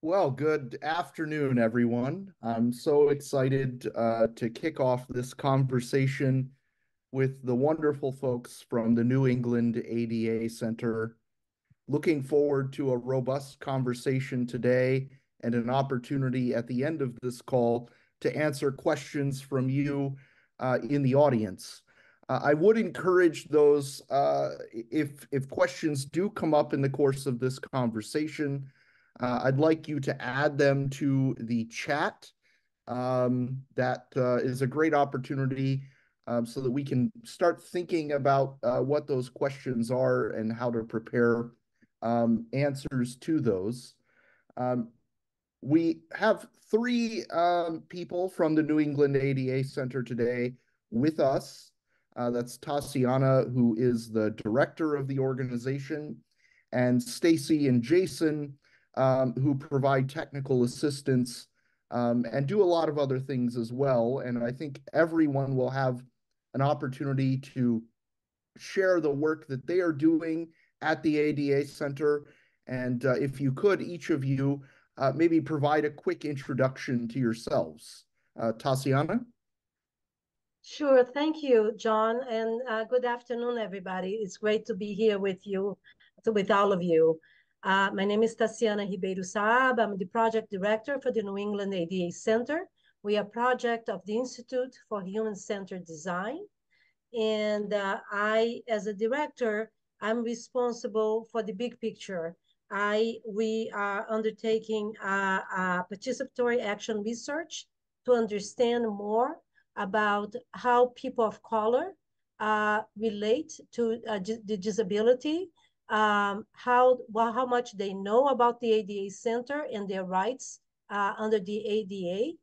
Well, good afternoon, everyone. I'm so excited to kick off this conversation with the wonderful folks from the New England ADA Center. Looking forward to a robust conversation today and an opportunity at the end of this call to answer questions from you in the audience. I would encourage those if questions do come up in the course of this conversation, I'd like you to add them to the chat. That is a great opportunity so that we can start thinking about what those questions are and how to prepare answers to those. Um, we have three people from the New England ADA Center today with us. That's Taciana, who is the director of the organization, and Stacy and Jason, who provide technical assistance and do a lot of other things as well. And I think everyone will have an opportunity to share the work that they are doing at the ADA Center. And if you could, each of you maybe provide a quick introduction to yourselves. Taciana? Sure. Thank you, John. And good afternoon, everybody. It's great to be here with you, with all of you. My name is Taciana Ribeiro Saab. I'm the project director for the New England ADA Center. We are a project of the Institute for Human-Centered Design. And as a director, I'm responsible for the big picture. We are undertaking a participatory action research to understand more about how people of color relate to the disability, how much they know about the ADA Center and their rights under the ADA,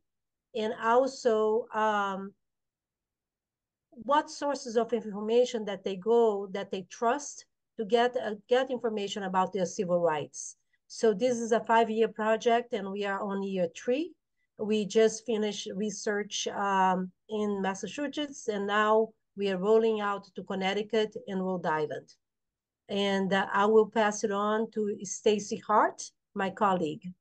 and also what sources of information that they trust to get information about their civil rights. So this is a 5-year project, and we are on year 3. We just finished research in Massachusetts, and now we are rolling out to Connecticut and Rhode Island. And I will pass it on to Stacy Hart, my colleague.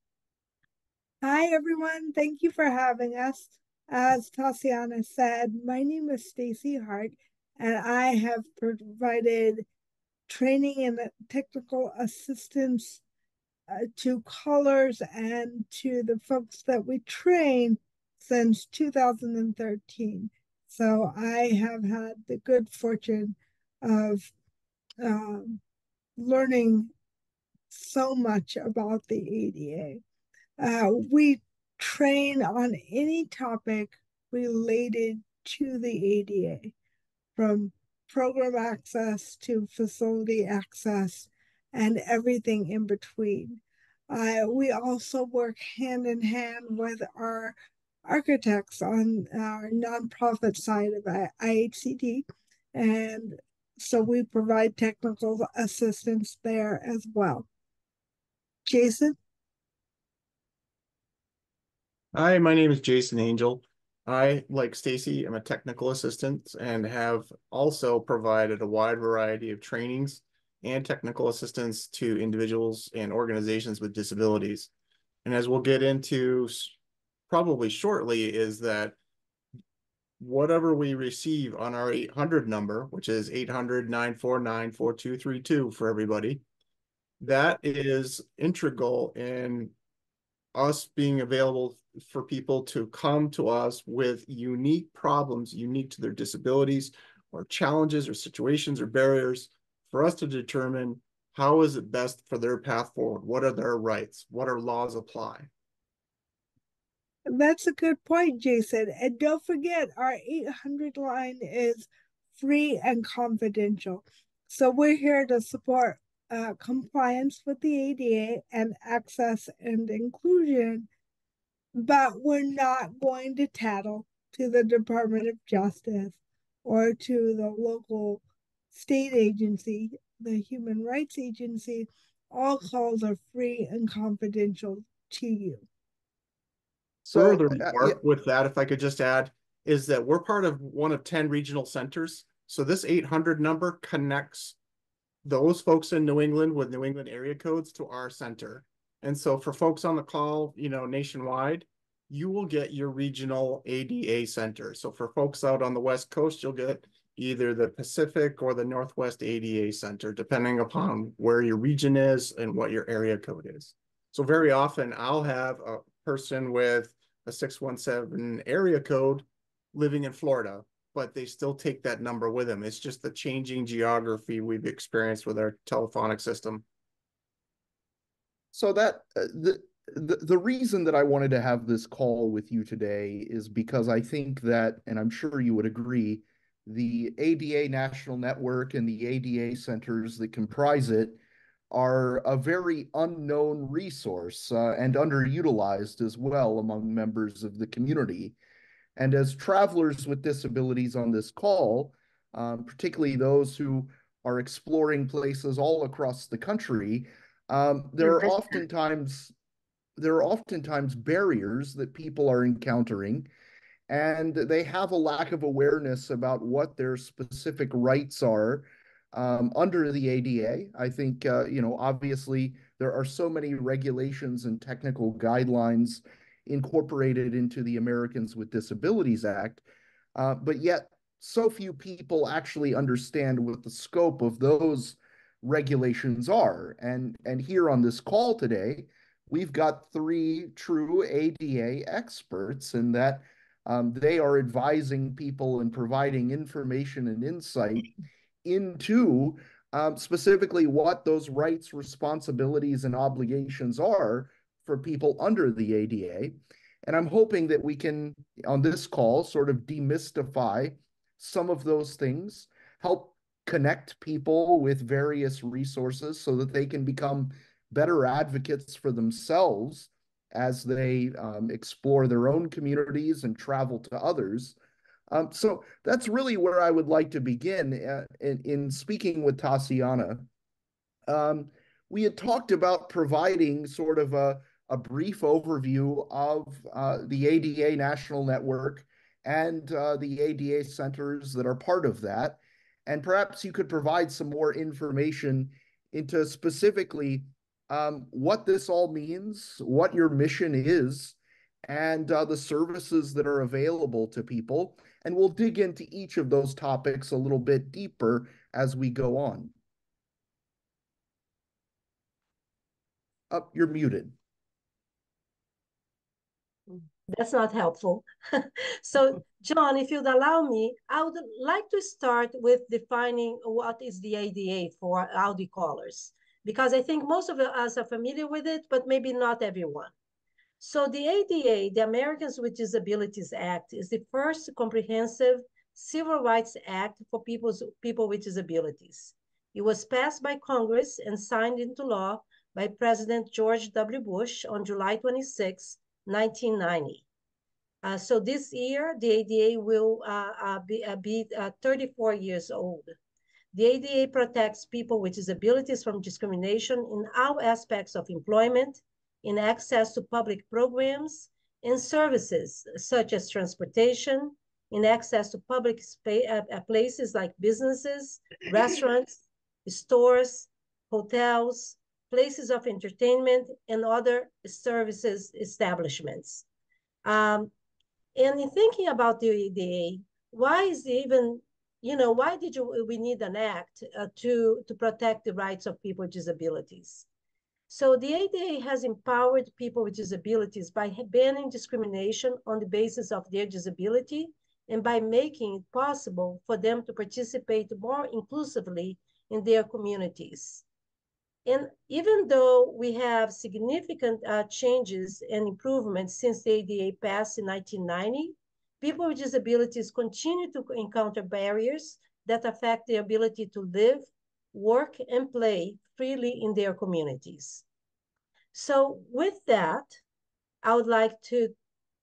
Hi, everyone. Thank you for having us. As Taciana said, my name is Stacy Hart, and I have provided training and technical assistance to callers and to the folks that we train since 2013. So I have had the good fortune of learning so much about the ADA. We train on any topic related to the ADA, from program access to facility access and everything in between. We also work hand in hand with our architects on our nonprofit side of IHCD, and so we provide technical assistance there as well. Jason? Hi, my name is Jason Angel. I, like Stacy, am a technical assistant and have also provided a wide variety of trainings and technical assistance to individuals and organizations with disabilities. And as we'll get into probably shortly, is that whatever we receive on our 800 number, which is 800-949-4232 for everybody, that is integral in us being available for people to come to us with unique problems, unique to their disabilities or challenges or situations or barriers, for us to determine how is it best for their path forward? What are their rights? What are laws apply? That's a good point, Jason. And don't forget, our 800 line is free and confidential. So we're here to support compliance with the ADA and access and inclusion, but we're not going to tattle to the Department of Justice or to the local state agency, the Human Rights Agency. All calls are free and confidential to you. So, Furthermore, with that, if I could just add, is that we're part of one of 10 regional centers. So this 800 number connects those folks in New England with New England area codes to our center. And so for folks on the call, nationwide, you will get your regional ADA center. So for folks out on the West Coast, you'll get either the Pacific or the Northwest ADA center, depending upon where your region is and what your area code is. So very often I'll have a person with a 617 area code living in Florida, but they still take that number with them. It's just the changing geography we've experienced with our telephonic system. So that the reason that I wanted to have this call with you today is because I think that, and I'm sure you would agree, the ADA National Network and the ADA centers that comprise it are a very unknown resource and underutilized as well among members of the community. And as travelers with disabilities on this call, particularly those who are exploring places all across the country, there are oftentimes barriers that people are encountering, and they have a lack of awareness about what their specific rights are under the ADA. I think, obviously there are so many regulations and technical guidelines incorporated into the Americans with Disabilities Act, but yet so few people actually understand what the scope of those regulations are. And here on this call today, we've got three true ADA experts, and that they are advising people and providing information and insight into specifically what those rights, responsibilities, and obligations are for people under the ADA. And I'm hoping that we can, on this call, sort of demystify some of those things, help connect people with various resources so that they can become better advocates for themselves as they explore their own communities and travel to others. So that's really where I would like to begin in speaking with Taciana. We had talked about providing sort of a brief overview of the ADA National Network and the ADA centers that are part of that. And perhaps you could provide some more information into specifically what this all means, what your mission is, and the services that are available to people. And we'll dig into each of those topics a little bit deeper as we go on. You're muted. That's not helpful. So, John, if you'd allow me, I would like to start with defining what is the ADA for Audi callers, because I think most of us are familiar with it, but maybe not everyone. So the ADA, the Americans with Disabilities Act, is the first comprehensive civil rights act for people with disabilities. It was passed by Congress and signed into law by President George W. Bush on July 26, 1990. So this year, the ADA will be 34 years old. The ADA protects people with disabilities from discrimination in all aspects of employment, in access to public programs and services such as transportation, in access to public places like businesses, restaurants, stores, hotels, places of entertainment, and other services establishments. And in thinking about the ADA, why is it even, why we need an act to protect the rights of people with disabilities? So the ADA has empowered people with disabilities by banning discrimination on the basis of their disability and by making it possible for them to participate more inclusively in their communities. And even though we have significant changes and improvements since the ADA passed in 1990, people with disabilities continue to encounter barriers that affect their ability to live, work, and play freely in their communities. So with that, I would like to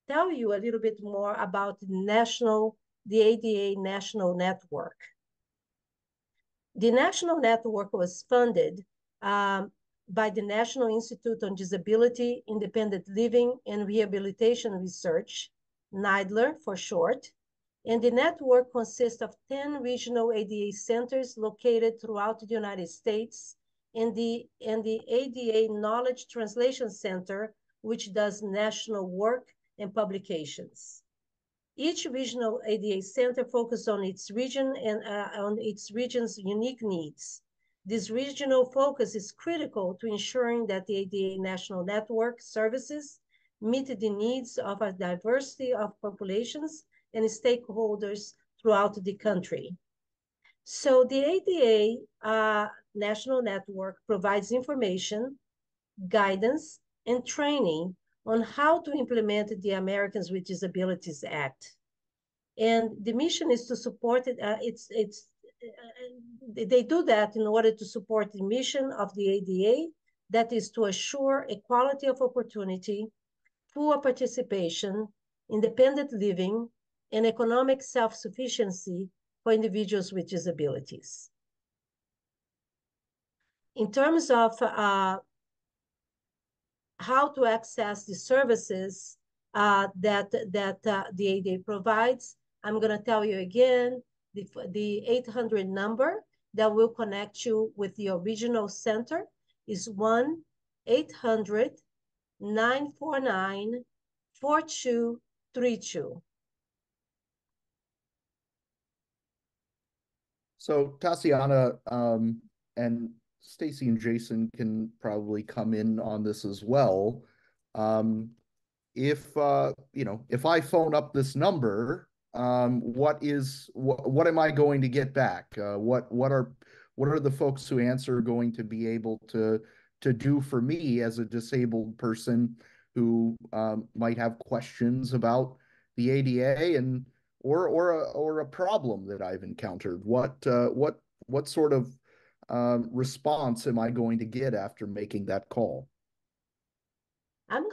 tell you a little bit more about the ADA National Network. The National Network was funded by the National Institute on Disability, Independent Living, and Rehabilitation Research, NIDLR for short, and the network consists of 10 regional ADA centers located throughout the United States and the ADA Knowledge Translation Center, which does national work and publications. Each regional ADA center focuses on its region and on its region's unique needs. This regional focus is critical to ensuring that the ADA National Network services meet the needs of a diversity of populations and stakeholders throughout the country. So the ADA National Network provides information, guidance, and training on how to implement the Americans with Disabilities Act. And the mission is to support it. They do that in order to support the mission of the ADA, that is to assure equality of opportunity, full participation, independent living, and economic self-sufficiency for individuals with disabilities. In terms of how to access the services that the ADA provides, I'm going to tell you again, the 800 number that will connect you with the original center is 1-800-949-4232. So Taciana, and Stacy and Jason can probably come in on this as well. If if I phone up this number, what am I going to get back? What are the folks who answer going to be able to do for me as a disabled person who might have questions about the ADA and or a problem that I've encountered? What sort of response am I going to get after making that call? I'm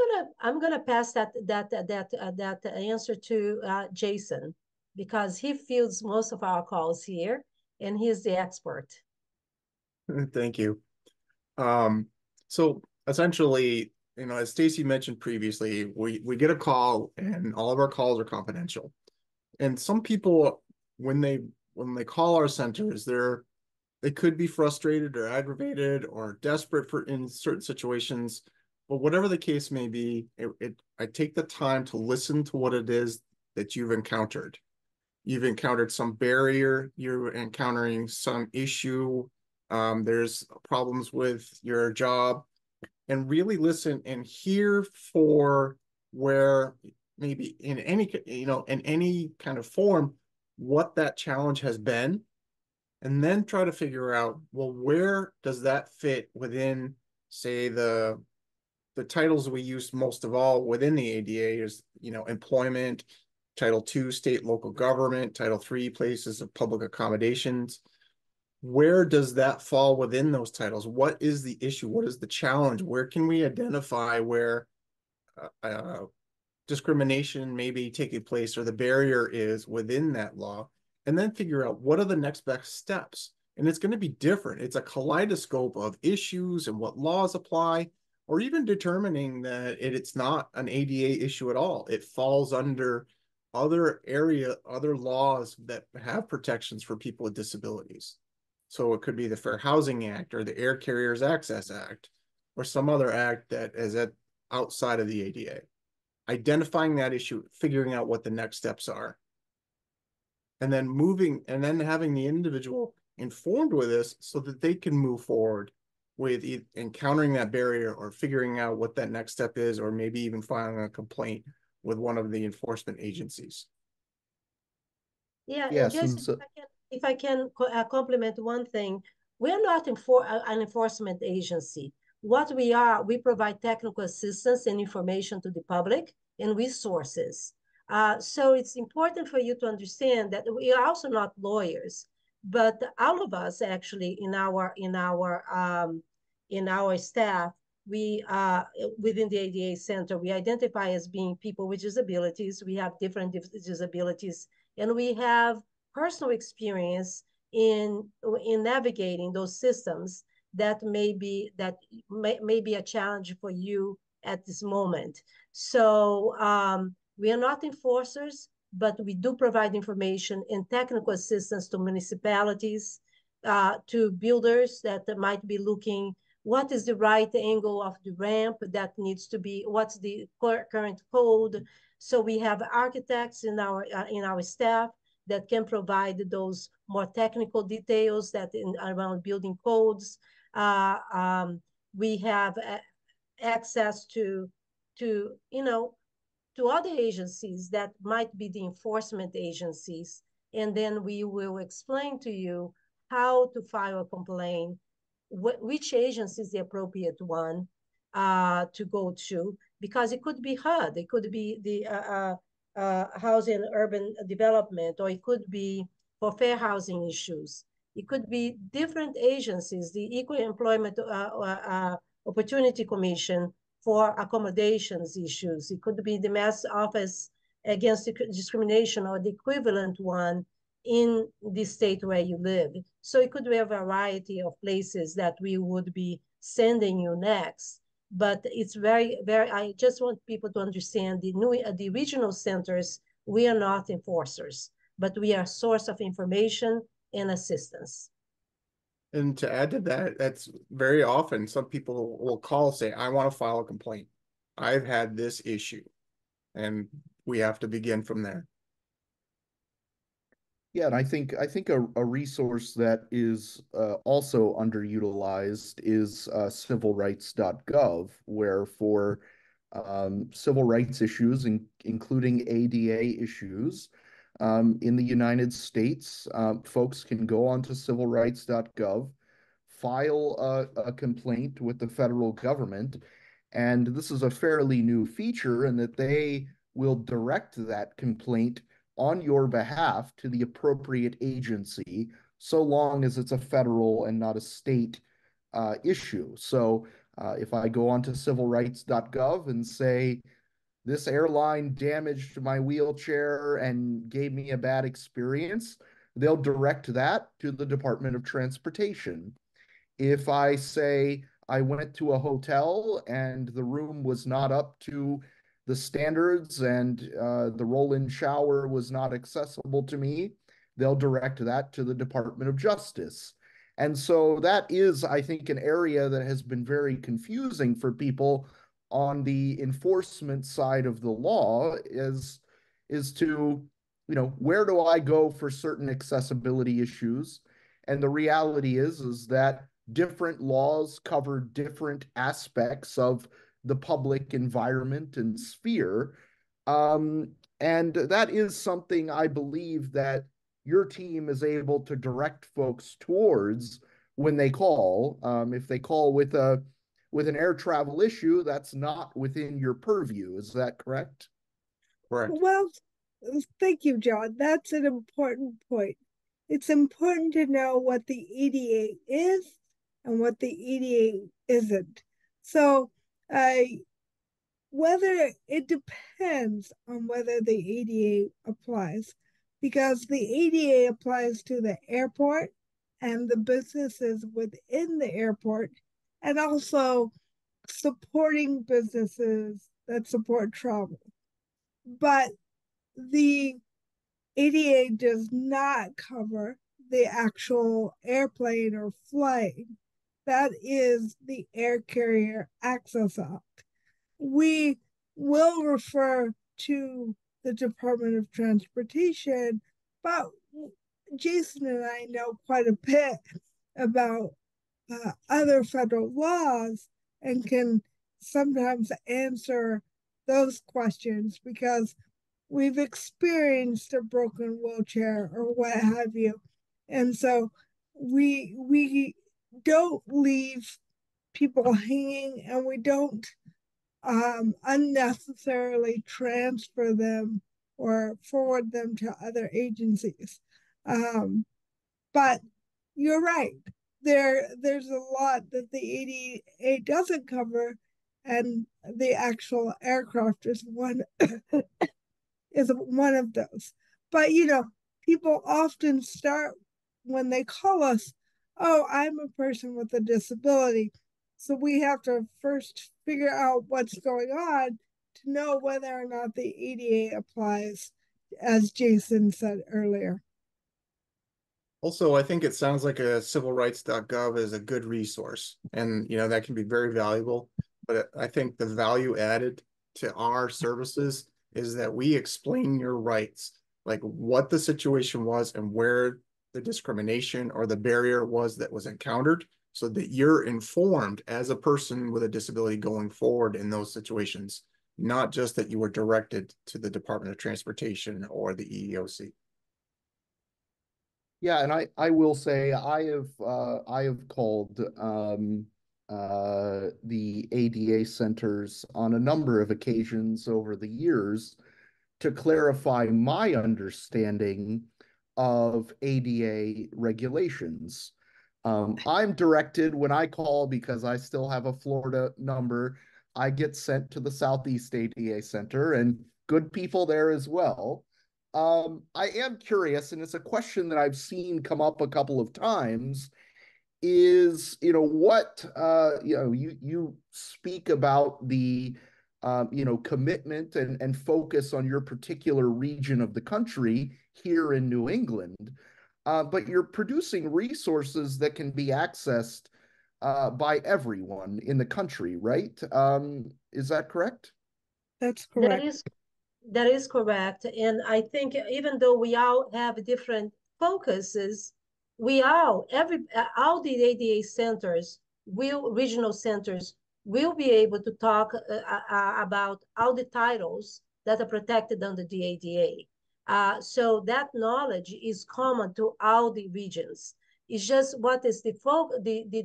gonna pass that answer to Jason, because he fields most of our calls here, and he's the expert. Thank you. So essentially, as Stacy mentioned previously, we get a call and all of our calls are confidential. And some people, when they call our centers, they could be frustrated or aggravated or desperate in certain situations. But whatever the case may be, I take the time to listen to what it is that you've encountered. You've encountered some barrier, you're encountering some issue, there's problems with your job, and really listen and hear for where maybe in any kind of form, what that challenge has been, and then try to figure out, well, where does that fit within, say, the titles we use most of all within the ADA is, employment, Title II, state, local government, Title III, places of public accommodations. Where does that fall within those titles? What is the issue? What is the challenge? Where can we identify where discrimination may be taking place or the barrier is within that law? And then figure out what are the next best steps. And it's going to be different. It's a kaleidoscope of issues and what laws apply, or even determining that it's not an ADA issue at all. It falls under other laws that have protections for people with disabilities. So it could be the Fair Housing Act or the Air Carriers Access Act or some other act that is outside of the ADA. Identifying that issue, figuring out what the next steps are, and then having the individual informed with this so that they can move forward with encountering that barrier or figuring out what that next step is, or maybe even filing a complaint with one of the enforcement agencies. Yeah, Yes, and Jason, if I can complement one thing, we're not an enforcement agency. What we are, we provide technical assistance and information to the public and resources. So it's important for you to understand that we are also not lawyers, but all of us actually in our staff, we within the ADA Center, we identify as being people with disabilities. We have different disabilities, and we have personal experience in navigating those systems that may be a challenge for you at this moment. So we are not enforcers, but we do provide information and technical assistance to municipalities, to builders that might be looking what is the right angle of the ramp that needs to be, what's the current code. So we have architects in our staff that can provide those more technical details that around building codes. We have access to to other agencies that might be the enforcement agencies, and then we will explain to you how to file a complaint, which agency is the appropriate one to go to, because it could be HUD, it could be the housing and urban development, or it could be for fair housing issues. It could be different agencies, the Equal Employment Opportunity Commission for accommodations issues. It could be the Mass Office Against Discrimination or the equivalent one in the state where you live. So it could be a variety of places that we would be sending you next. But it's very, very, I just want people to understand the regional centers, we are not enforcers, but we are a source of information and assistance. And to add to that, that's very often some people will call, say, I want to file a complaint. I've had this issue. And we have to begin from there. Yeah, and I think a resource that is also underutilized is civilrights.gov, where for civil rights issues, including ADA issues, in the United States, folks can go onto civilrights.gov, file a complaint with the federal government, and this is a fairly new feature in that they will direct that complaint on your behalf to the appropriate agency, so long as it's a federal and not a state issue. So if I go onto civilrights.gov and say, this airline damaged my wheelchair and gave me a bad experience, they'll direct that to the Department of Transportation. If I say I went to a hotel and the room was not up to the standards and the roll-in shower was not accessible to me, they'll direct that to the Department of Justice. And so that is, I think, an area that has been very confusing for people on the enforcement side of the law is to, where do I go for certain accessibility issues? And the reality is that different laws cover different aspects of the public environment and sphere. And that is something I believe that your team is able to direct folks towards when they call. If they call with an air travel issue, that's not within your purview. Is that correct? Correct. Well, thank you, John. That's an important point. It's important to know what the EDA is and what the EDA isn't. So whether it depends on whether the ADA applies, because the ADA applies to the airport and the businesses within the airport, and also supporting businesses that support travel. But the ADA does not cover the actual airplane or flight. That is the Air Carrier Access Act. We will refer to the Department of Transportation, but Jason and I know quite a bit about other federal laws and can sometimes answer those questions because we've experienced a broken wheelchair or what have you. And so we don't leave people hanging, and we don't unnecessarily transfer them or forward them to other agencies. But you're right. There's a lot that the ADA doesn't cover, and the actual aircraft is one of those. But people often start when they call us, oh, I'm a person with a disability. So we have to first figure out what's going on to know whether or not the ADA applies, as Jason said earlier. Also, I think it sounds like a civilrights.gov is a good resource, and that can be very valuable. But I think the value added to our services is that we explain your rights, like what the situation was and where the discrimination or the barrier was that was encountered, so that you're informed as a person with a disability going forward in those situations, not just that you were directed to the Department of Transportation or the EEOC. Yeah, and I will say I have called the ADA centers on a number of occasions over the years to clarify my understanding of ADA regulations. I'm directed when I call, because I still have a Florida number, I get sent to the Southeast ADA Center, and good people there as well. I am curious, and it's a question that I've seen come up a couple of times, is, what, you speak about the, commitment and focus on your particular region of the country here in New England, but you're producing resources that can be accessed by everyone in the country, right? Is that correct? That's That correct. is that is correct. And I think even though we all have different focuses, all the ADA centers regional centers will be able to talk about all the titles that are protected under the ADA. So that knowledge is common to all the regions. It's just what is the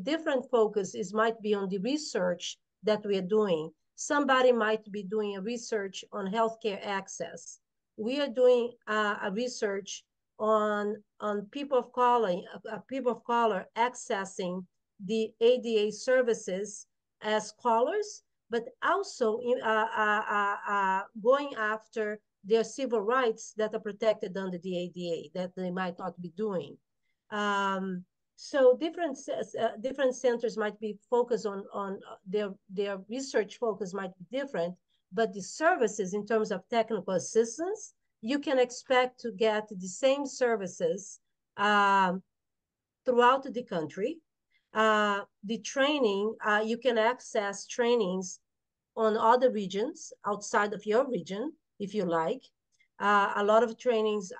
different focus is might be on the research that we are doing. Somebody might be doing a research on healthcare access. We are doing a research on people of color accessing the ADA services as callers, but also going after their civil rights that are protected under the ADA that they might not be doing. So different centers might be focused on their research focus might be different, but the services in terms of technical assistance, you can expect to get the same services throughout the country. The training, you can access trainings on other regions outside of your region, if you like. A lot of trainings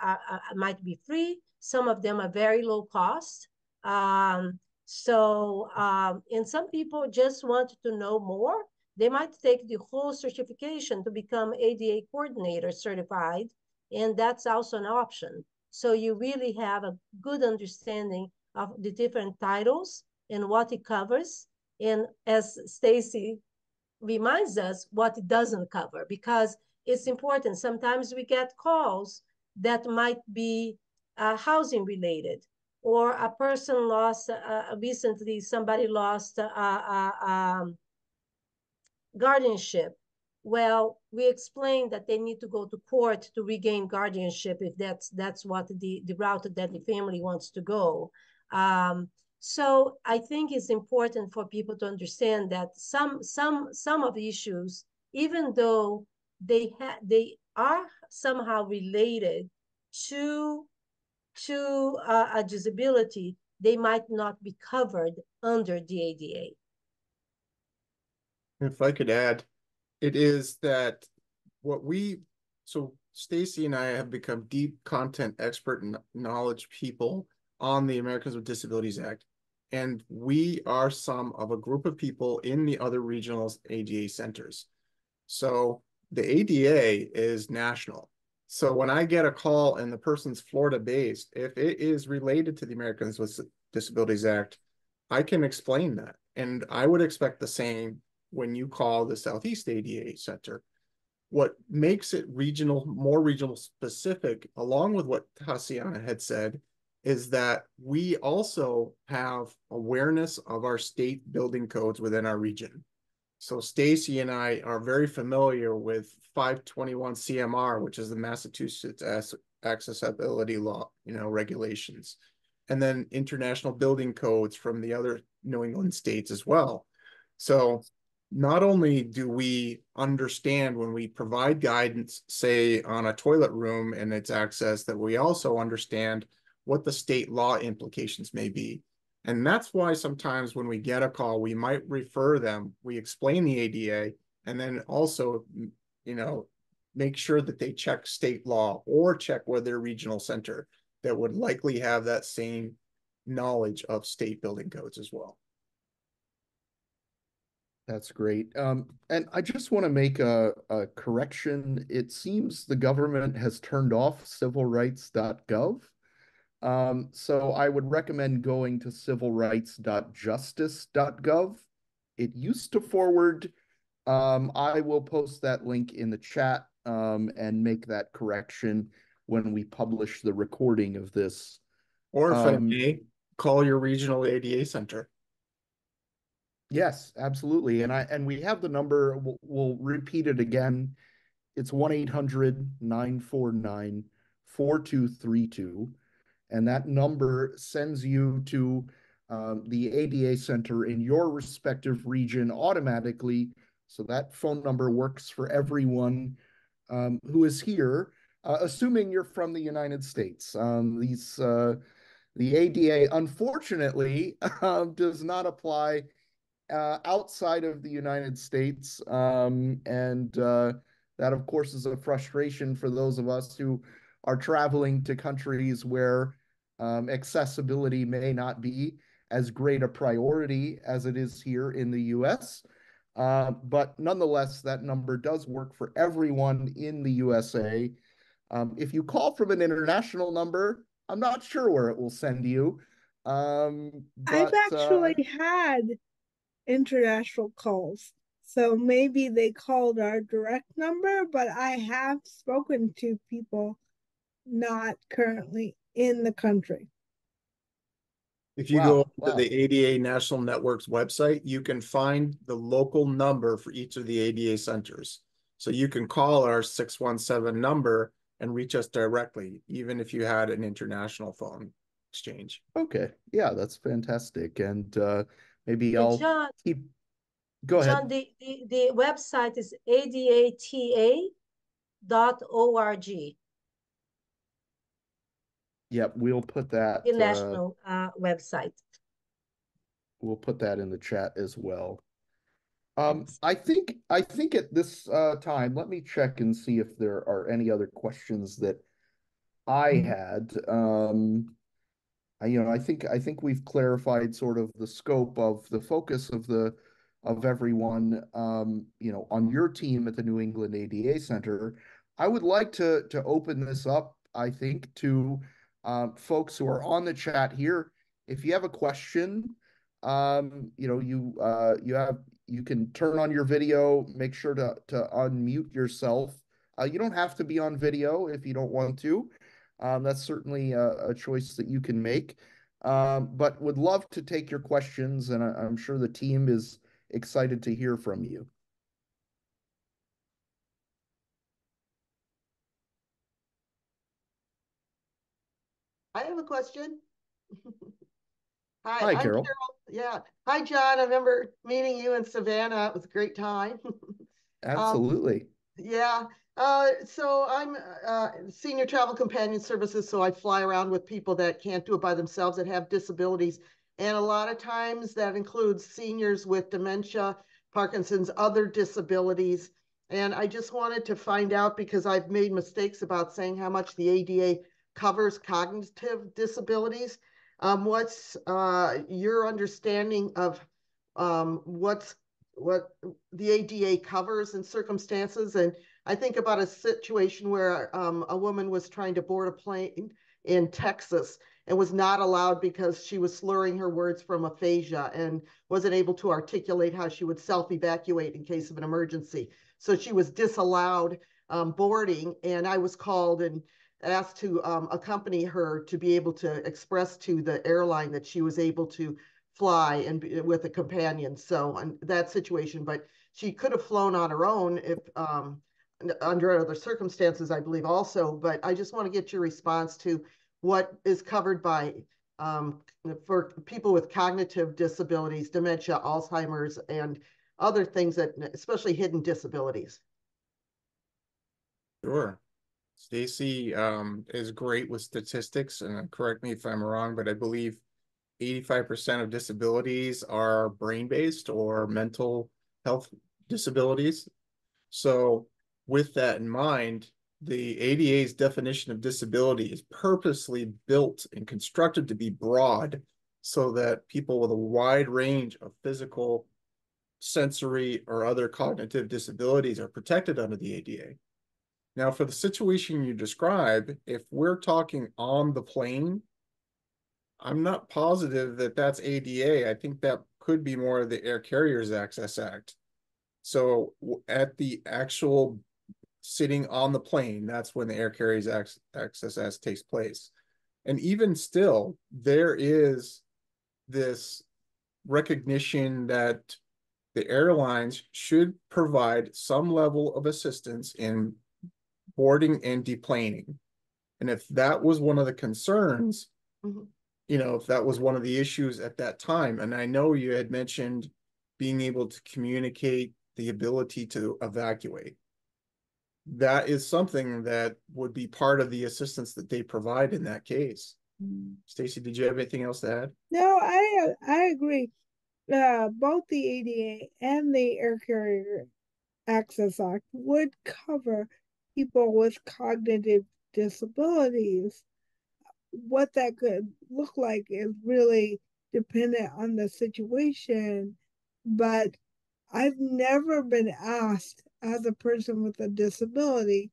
might be free. Some of them are very low cost. And some people just want to know more. They might take the whole certification to become ADA coordinator certified, and that's also an option. So you really have a good understanding of the different titles and what it covers. And as Stacy reminds us what it doesn't cover, because it's important. Sometimes we get calls that might be housing related, or a person lost recently, somebody lost guardianship. Well, we explained that they need to go to court to regain guardianship if that's what the route that the family wants to go. So I think it's important for people to understand that some of the issues, even though they are somehow related to a disability, they might not be covered under the ADA. If I could add, it is that so Stacy and I have become deep content expert and knowledge people on the Americans with Disabilities Act. And we are some of a group of people in the other regional ADA centers. So the ADA is national. So when I get a call and the person's Florida based, if it is related to the Americans with Disabilities Act, I can explain that. And I would expect the same when you call the Southeast ADA Center. What makes it more regional specific, along with what Taciana had said, is that we also have awareness of our state building codes within our region. So Stacy and I are very familiar with 521 CMR, which is the Massachusetts accessibility law, regulations, and then international building codes from the other New England states as well. So not only do we understand when we provide guidance, say on a toilet room and its access, that we also understand what the state law implications may be. And that's why sometimes when we get a call, we might refer them, we explain the ADA, and then also, make sure that they check state law or check with their regional center that would likely have that same knowledge of state building codes as well. That's great. And I just want to make a correction. It seems the government has turned off civilrights.gov. So I would recommend going to civilrights.justice.gov. It used to forward. I will post that link in the chat and make that correction when we publish the recording of this. Or if I may, call your regional ADA center. Yes, absolutely. And we have the number. We'll repeat it again. It's 1-800-949-4232. And that number sends you to the ADA center in your respective region automatically. So that phone number works for everyone who is here, assuming you're from the United States. The ADA, unfortunately, does not apply outside of the United States. And that, of course, is a frustration for those of us who are traveling to countries where accessibility may not be as great a priority as it is here in the US. But nonetheless, that number does work for everyone in the USA. If you call from an international number, I'm not sure where it will send you. I've actually had international calls. So maybe they called our direct number, but I have spoken to people not currently in the country. If you go to the ADA National Network's website, you can find the local number for each of the ADA centers. So you can call our 617 number and reach us directly, even if you had an international phone exchange. Okay. Yeah, that's fantastic. And maybe And I'll John, keep. Go ahead. John, the website is adata.org. Yep, we'll put that. The national website. We'll put that in the chat as well. I think at this time, let me check and see if there are any other questions that I had. I think we've clarified sort of the scope of the focus of everyone, on your team at the New England ADA Center. I would like to open this up, I think, to folks who are on the chat here. If you have a question, you can turn on your video, make sure to unmute yourself. You don't have to be on video if you don't want to. That's certainly a choice that you can make. But would love to take your questions, and I'm sure the team is excited to hear from you. I have a question. Hi, Carol. Yeah. Hi, John. I remember meeting you in Savannah. It was a great time. Absolutely. Yeah. So I'm senior travel companion services. So I fly around with people that can't do it by themselves, that have disabilities. And a lot of times that includes seniors with dementia, Parkinson's, other disabilities. And I just wanted to find out, because I've made mistakes about saying how much the ADA covers cognitive disabilities. What's your understanding of what the ADA covers in circumstances? And I think about a situation where a woman was trying to board a plane in Texas and was not allowed because she was slurring her words from aphasia and wasn't able to articulate how she would self-evacuate in case of an emergency. So she was disallowed boarding, and I was called and asked to accompany her to be able to express to the airline that she was able to fly and with a companion. So in that situation, but she could have flown on her own if under other circumstances, I believe also. But I just want to get your response to what is covered by for people with cognitive disabilities, dementia, Alzheimer's, and other things, that especially hidden disabilities. Sure. Stacy is great with statistics, and correct me if I'm wrong, but I believe 85% of disabilities are brain-based or mental health disabilities. So with that in mind, the ADA's definition of disability is purposely built and constructed to be broad so that people with a wide range of physical, sensory, or other cognitive disabilities are protected under the ADA. Now, for the situation you describe, if we're talking on the plane, I'm not positive that that's ADA. I think that could be more of the Air Carriers Access Act. So at the actual sitting on the plane, that's when the Air Carriers Access Act takes place. And even still, there is this recognition that the airlines should provide some level of assistance in boarding and deplaning. And if that was one of the concerns, you know, if that was one of the issues at that time, and I know you had mentioned being able to communicate the ability to evacuate. That is something that would be part of the assistance that they provide in that case. Stacy, did you have anything else to add? No, I agree. Both the ADA and the Air Carrier Access Act would cover people with cognitive disabilities. What that could look like is really dependent on the situation, but I've never been asked as a person with a disability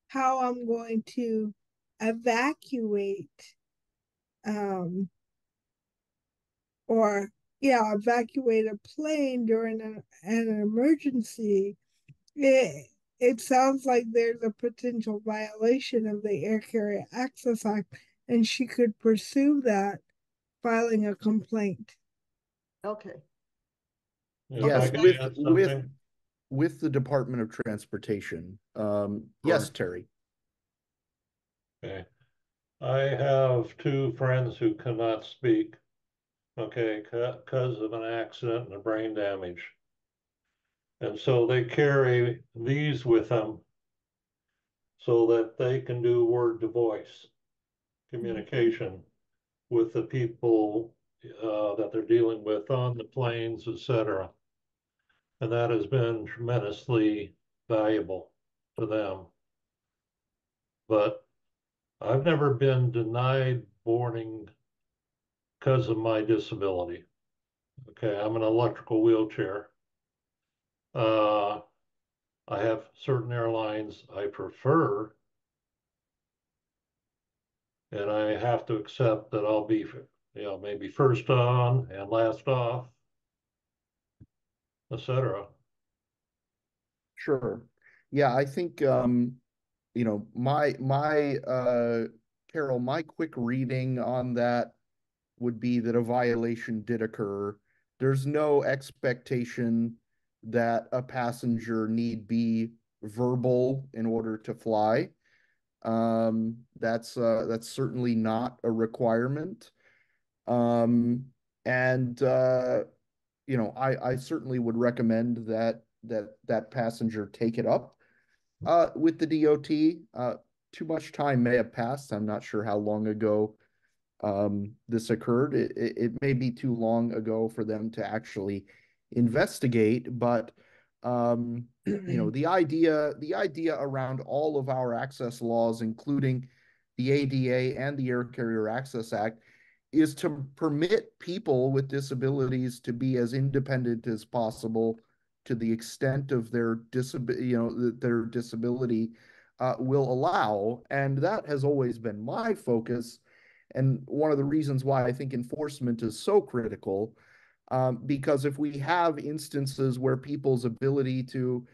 how I'm going to evacuate or evacuate a plane during an emergency. It sounds like there's a potential violation of the Air Carrier Access Act, and she could pursue that filing a complaint. Okay. Yes, Okay, with the Department of Transportation. Yes, Terry. Okay. I have two friends who cannot speak, okay, because of an accident and a brain damage. And so they carry these with them so that they can do word to voice communication with the people that they're dealing with on the planes, etc. And that has been tremendously valuable to them. But I've never been denied boarding because of my disability. Okay, I'm an electrical wheelchair. I have certain airlines I prefer, and I have to accept that I'll be, maybe first on and last off, etc. Sure. Yeah, I think Carol, my quick reading on that would be that a violation did occur. There's no expectation that a passenger need be verbal in order to fly. That's certainly not a requirement. And I certainly would recommend that passenger take it up with the DOT. Too much time may have passed. I'm not sure how long ago this occurred. It may be too long ago for them to actually investigate, but the idea around all of our access laws, including the ADA and the Air Carrier Access Act, is to permit people with disabilities to be as independent as possible to the extent of their disability will allow. And that has always been my focus, and one of the reasons why I think enforcement is so critical. Because if we have instances where people's ability to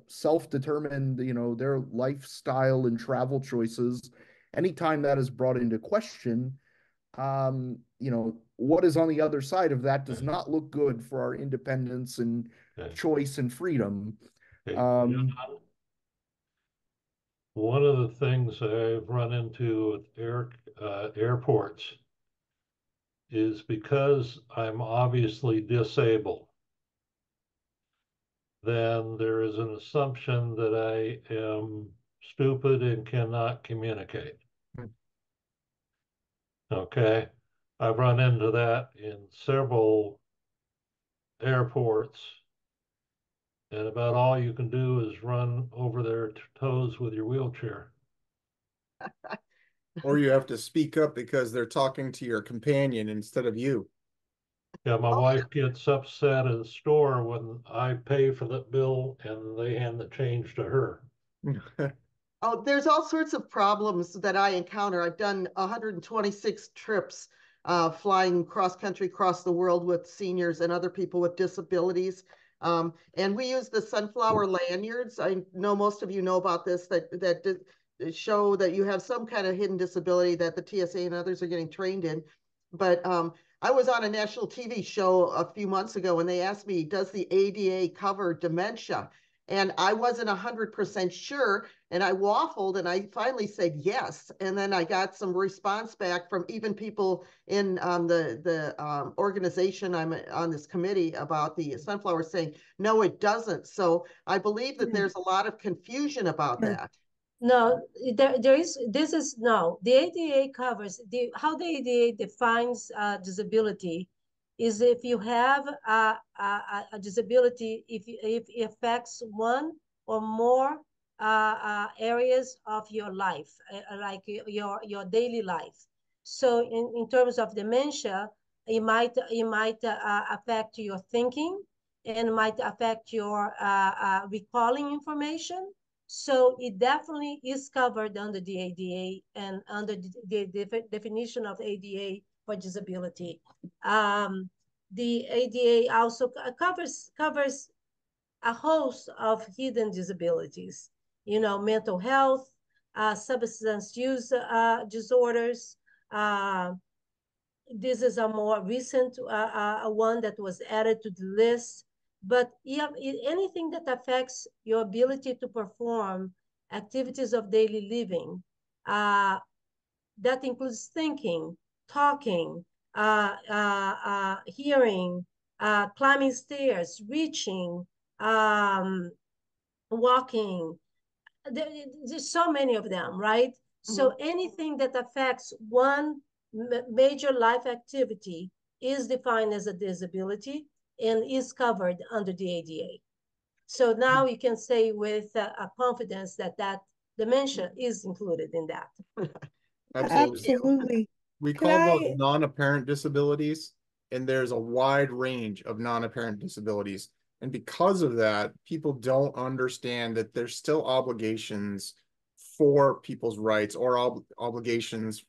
self-determine, their lifestyle and travel choices, anytime that is brought into question, what is on the other side of that does not look good for our independence and choice and freedom. One of the things I've run into at airports is because I'm obviously disabled, then there is an assumption that I am stupid and cannot communicate. Hmm. Okay. I've run into that in several airports, and about all you can do is run over their toes with your wheelchair. Or you have to speak up because they're talking to your companion instead of you. Yeah, my Oh, wife gets upset at a store when I pay for the bill and they hand the change to her. Oh, there's all sorts of problems that I encounter. I've done 126 trips flying cross country, across the world with seniors and other people with disabilities. And we use the sunflower lanyards. I know most of you know about this, that show that you have some kind of hidden disability that the TSA and others are getting trained in. But I was on a national TV show a few months ago and they asked me, does the ADA cover dementia? And I wasn't 100% sure. And I waffled and I finally said yes. And then I got some response back from even people in the organization I'm on this committee about the sunflower saying, no, it doesn't. So I believe that there's a lot of confusion about that. No, there is, this is, no, the ADA covers, how the ADA defines disability is if you have a disability, if it affects one or more areas of your life, like your daily life. So in terms of dementia, it might affect your thinking and might affect your recalling information. So it definitely is covered under the ADA and under the definition of ADA for disability. The ADA also covers a host of hidden disabilities, you know, mental health, substance use disorders. This is a more recent one that was added to the list. But yeah, anything that affects your ability to perform activities of daily living, that includes thinking, talking, hearing, climbing stairs, reaching, walking. There's so many of them, right? So anything that affects one major life activity is defined as a disability and is covered under the ADA. So now you can say with a confidence that dementia is included in that. Absolutely. We Can call those I? non-apparent disabilities, and there's a wide range of non-apparent disabilities. And because of that, people don't understand that there's still obligations for people's rights or obligations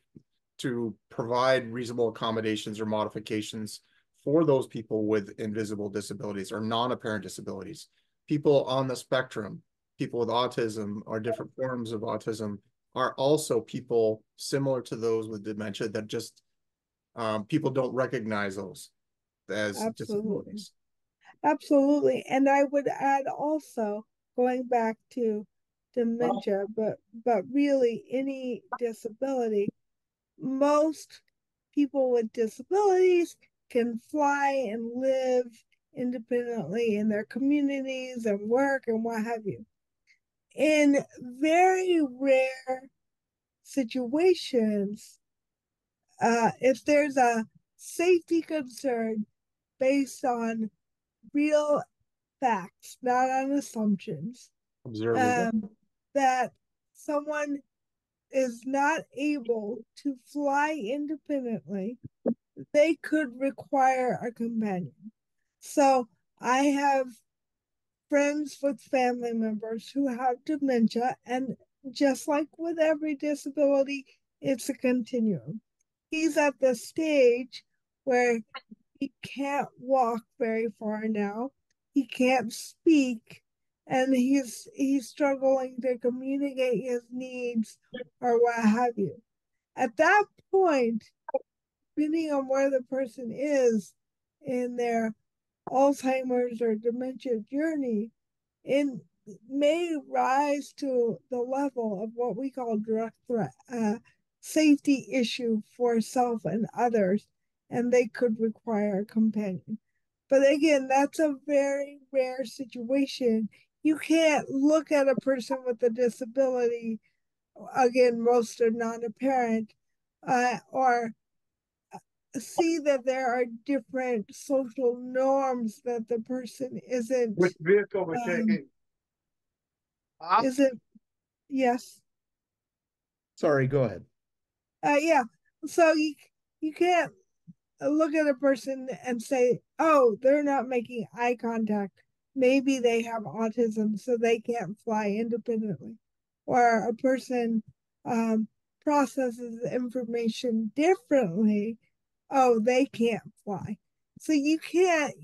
to provide reasonable accommodations or modifications for those people with invisible disabilities or non-apparent disabilities. People on the spectrum, people with autism or different forms of autism are also people similar to those with dementia that just people don't recognize those as Absolutely. disabilities. Absolutely. And I would add also, going back to dementia, but really any disability, most people with disabilities can fly and live independently in their communities and work and what have you. In very rare situations, if there's a safety concern based on real facts, not on assumptions, Observable. that someone is not able to fly independently, they could require a companion. So I have friends with family members who have dementia, and just like with every disability, it's a continuum. He's at the stage where he can't walk very far now. He can't speak, and he's struggling to communicate his needs or what have you. At that point, depending on where the person is in their Alzheimer's or dementia journey, it may rise to the level of what we call direct threat, safety issue for self and others, and they could require a companion. But again, that's a very rare situation. you can't look at a person with a disability, again, most are non-apparent, or see that there are different social norms that the person Which vehicle we're taking? isn't, yes. Sorry, go ahead. Yeah. So you can't look at a person and say, oh, they're not making eye contact. Maybe they have autism, so they can't fly independently. Or a person processes information differently. Oh, they can't fly. So you can't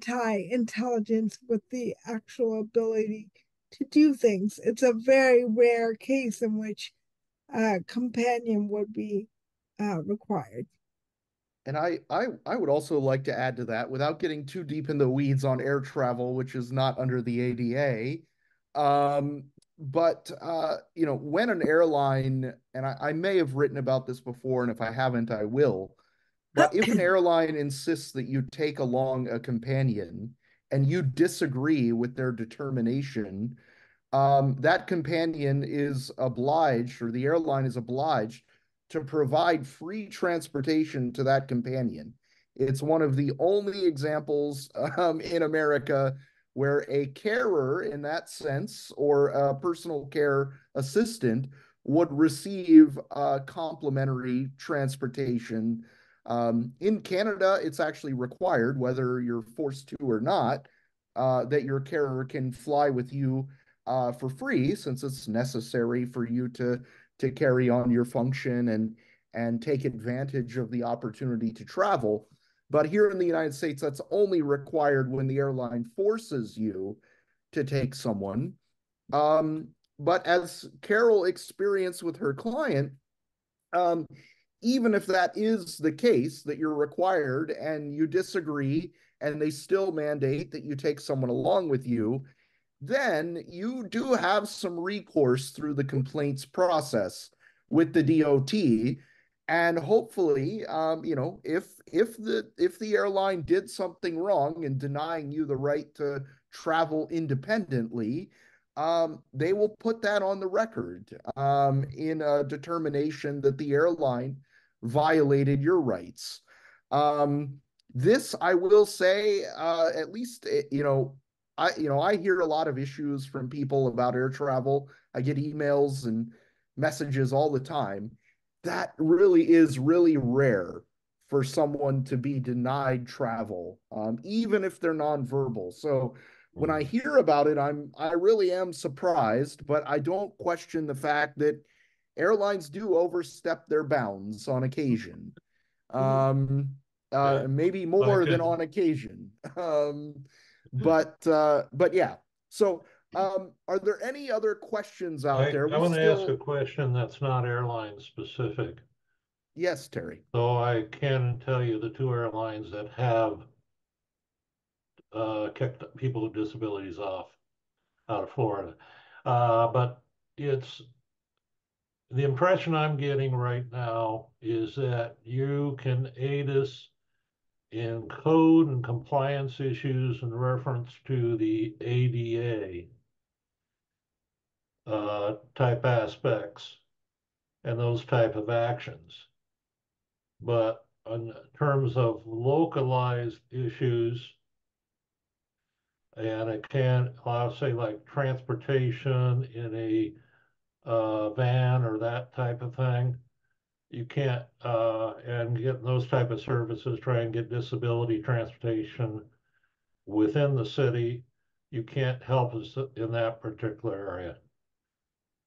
tie intelligence with the actual ability to do things. It's a very rare case in which a companion would be required. And I would also like to add to that, without getting too deep in the weeds on air travel, which is not under the ADA. But you know, when an airline, and I may have written about this before, and if I haven't, I will. But if an airline insists that you take along a companion and you disagree with their determination, that companion is obliged, or the airline is obliged, to provide free transportation to that companion. It's one of the only examples in America where a carer, in that sense, or a personal care assistant, would receive complimentary transportation. In Canada, it's actually required, whether you're forced to or not, that your carer can fly with you for free, since it's necessary for you to carry on your function and take advantage of the opportunity to travel. But here in the United States, that's only required when the airline forces you to take someone. But as Carol experienced with her client, um, even if that is the case, that you're required and you disagree and they still mandate that you take someone along with you, then you do have some recourse through the complaints process with the DOT. And hopefully, you know, if the airline did something wrong in denying you the right to travel independently, they will put that on the record in a determination that the airline violated your rights. This, I will say, at least, I hear a lot of issues from people about air travel. I get emails and messages all the time. That really is really rare for someone to be denied travel, even if they're nonverbal. So when I hear about it, I really am surprised, but I don't question the fact that airlines do overstep their bounds on occasion. Um, Maybe more than on occasion. But yeah. So, are there any other questions out there? I want to ask a question that's not airline specific. Yes, Terry. So I can tell you the two airlines that have kicked people with disabilities off out of Florida. But it's the impression I'm getting right now is that you can aid us in code and compliance issues in reference to the ADA type aspects and those type of actions. But in terms of localized issues, and it can, I'll say like transportation in a van or that type of thing, you can't, and get those type of services, try and get disability transportation within the city, you can't help us in that particular area.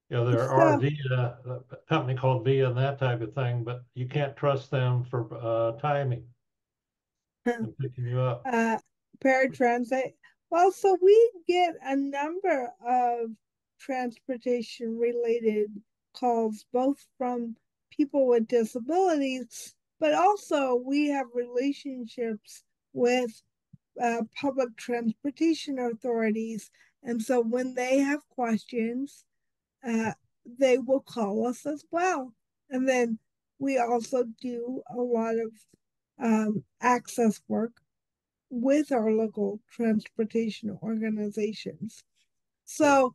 You know, there are So, VIA, a company called VIA and that type of thing, but you can't trust them for timing and picking you up. paratransit. Well, so we get a number of transportation related calls, both from people with disabilities, but also we have relationships with public transportation authorities. And so when they have questions, they will call us as well. And then we also do a lot of access work. with our local transportation organizations. So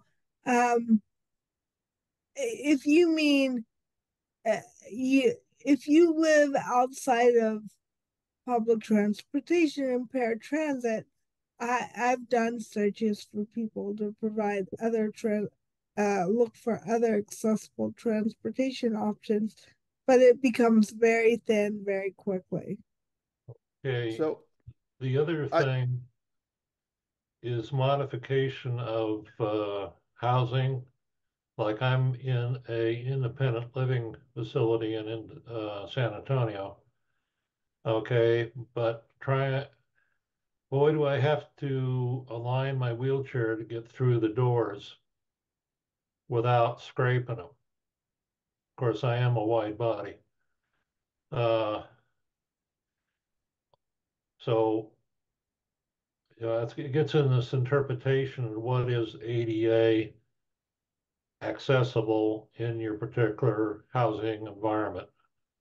if you mean if you live outside of public transportation and paratransit, I've done searches for people to provide other look for other accessible transportation options, but it becomes very thin very quickly. Okay. So the other thing is modification of housing. Like I'm in a independent living facility in San Antonio. Okay, but boy, do I have to align my wheelchair to get through the doors without scraping them. Of course, I am a wide body. So it gets in this interpretation of what is ADA accessible in your particular housing environment.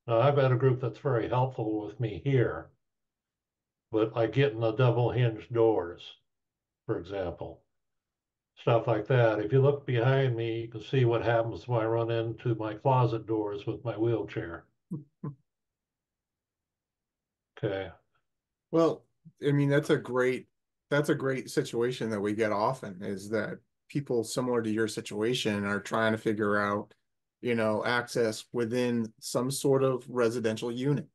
Now, I've had a group that's very helpful with me here, but I get in the double hinged doors, for example, stuff like that. If you look behind me, you can see what happens when I run into my closet doors with my wheelchair. Okay. Well, I mean, that's a great situation that we get often, is that people similar to your situation are trying to figure out, access within some sort of residential unit.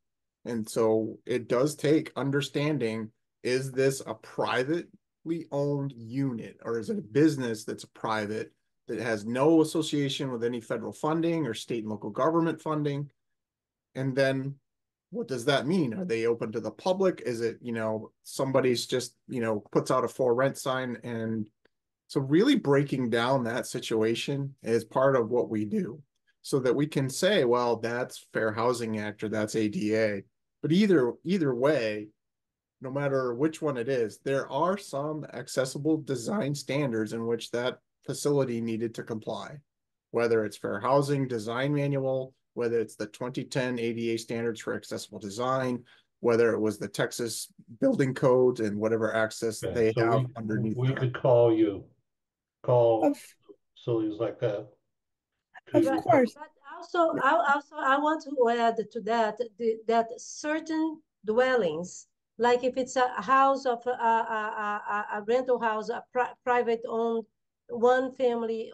And so it does take understanding, is this a privately owned unit, or is it a business that's private that has no association with any federal funding or state and local government funding? And then what does that mean? Are they open to the public? Is it, somebody's just, puts out a for rent sign? And so really breaking down that situation is part of what we do, so that we can say, well, that's Fair Housing Act or that's ADA. But either way, no matter which one it is, there are some accessible design standards in which that facility needed to comply, whether it's Fair Housing Design Manual, whether it's the 2010 ADA standards for accessible design, whether it was the Texas building codes and whatever access they So have underneath we that. could call facilities like that. Of course. But I want to add to that that certain dwellings, like if it's a house of a rental house, a private owned, one family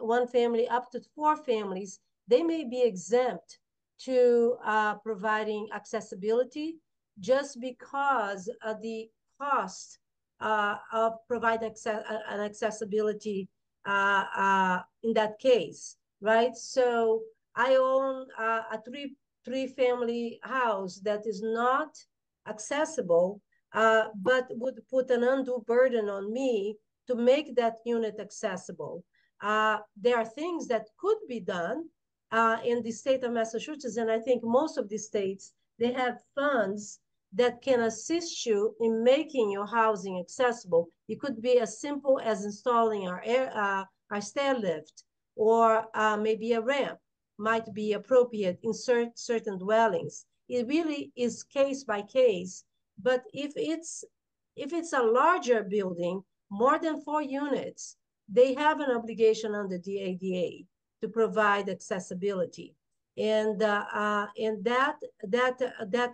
up to four families, they may be exempt to providing accessibility, just because of the cost of providing an accessibility in that case, right? So I own a three family house that is not accessible, but would put an undue burden on me to make that unit accessible. There are things that could be done in the state of Massachusetts, and I think most of the states, they have funds that can assist you in making your housing accessible. It could be as simple as installing our stair lift, or maybe a ramp might be appropriate in certain dwellings. It really is case by case. But if it's a larger building, more than 4 units, they have an obligation under the ADA to provide accessibility, and that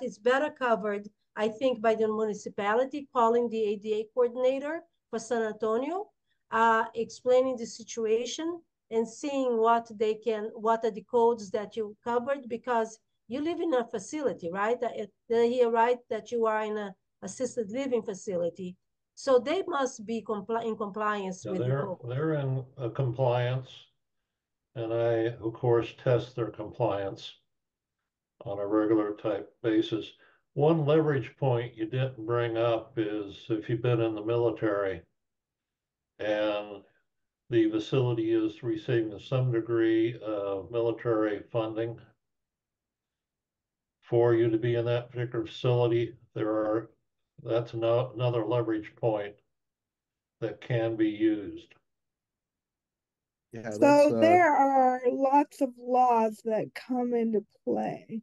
is better covered, I think, by the municipality calling the ADA coordinator for San Antonio, explaining the situation and seeing what are the codes that you covered, because you live in a facility, right? They hear right that you are in an assisted living facility, so they must be in compliance with the code. They're in compliance, and I, of course, test their compliance on a regular type basis. One leverage point you didn't bring up is if you've been in the military and the facility is receiving some degree of military funding for you to be in that particular facility, that's another leverage point that can be used. Yeah, so there are lots of laws that come into play.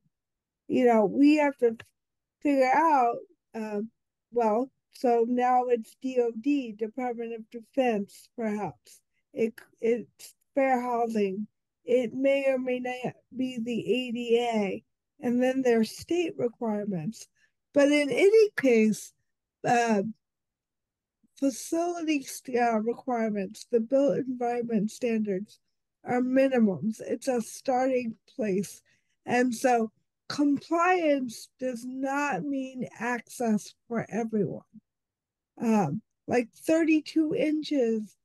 We have to figure out, well, So now it's DOD, Department of Defense, perhaps. It's fair housing. It may or may not be the ADA. And then there's state requirements. But in any case, uh, facility requirements, the built environment standards are minimums. It's a starting place. And so compliance does not mean access for everyone. Like 32 inches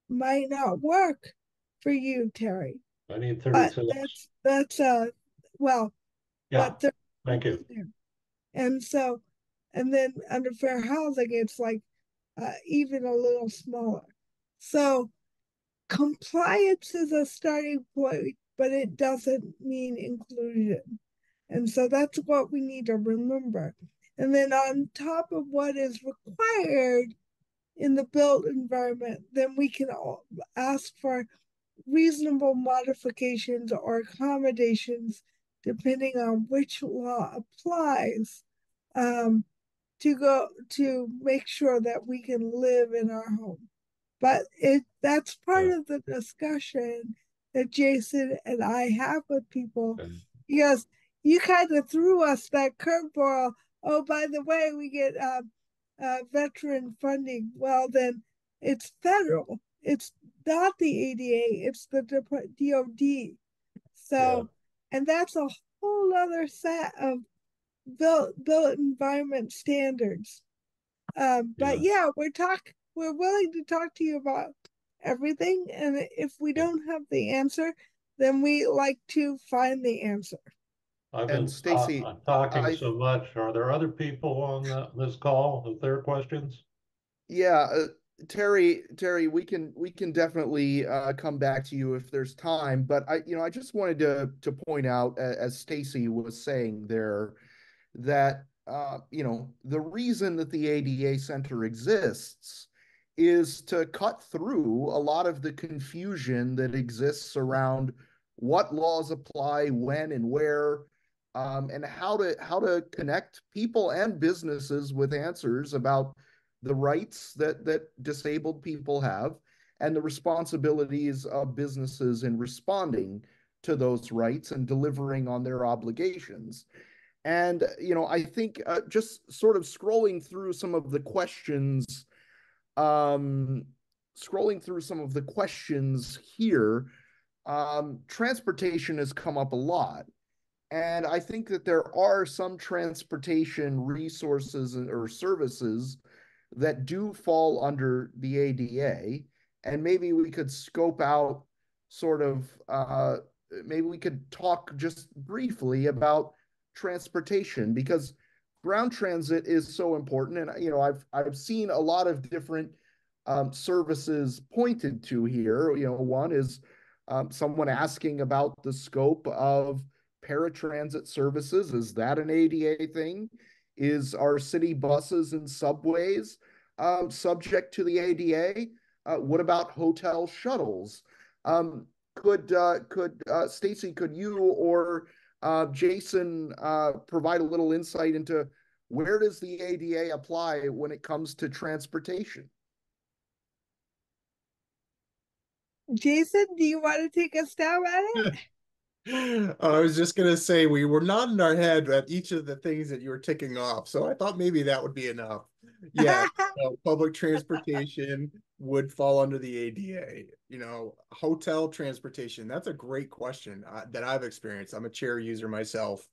might not work for you, Terry. I need But 36. that's well, Yeah, but thank you. and so, and then under fair housing, it's like even a little smaller. So compliance is a starting point, but it doesn't mean inclusion. And so that's what we need to remember. And then on top of what is required in the built environment, then we can ask for reasonable modifications or accommodations depending on which law applies, um, to make sure that we can live in our home. But that's part of the discussion that Jason and I have with people, because you kind of threw us that curveball. Oh, by the way, we get veteran funding. Well, then it's federal. It's not the ADA. It's the DOD. So, and that's a whole other set of built environment standards. But yeah, we're willing to talk to you about everything. And if we don't have the answer, then we like to find the answer. I've been Stacy, talking so much. Are there other people on this call with their questions? Yeah, Terry, we can definitely come back to you if there's time. But I just wanted to point out, as Stacy was saying there, that the reason that the ADA Center exists is to cut through a lot of the confusion that exists around what laws apply, when and where, and how to connect people and businesses with answers about the rights that disabled people have and the responsibilities of businesses in responding to those rights and delivering on their obligations. And I think just sort of um, scrolling through some of the questions here, transportation has come up a lot. And I think that there are some transportation resources or services that do fall under the ADA. And maybe we could scope out sort of, maybe we could talk just briefly about transportation, because ground transit is so important. And, I've seen a lot of different services pointed to here. One is someone asking about the scope of paratransit services. Is that an ADA thing? Is our city buses and subways subject to the ADA? What about hotel shuttles? Could Stacy, could you or Jason provide a little insight into where does the ADA apply when it comes to transportation? Jason, do you want to take a stab at it? I was just going to say we were nodding our head at each of the things that you were ticking off. So I thought maybe that would be enough. Yeah, public transportation would fall under the ADA. Hotel transportation, that's a great question that I've experienced. I'm a chair user myself.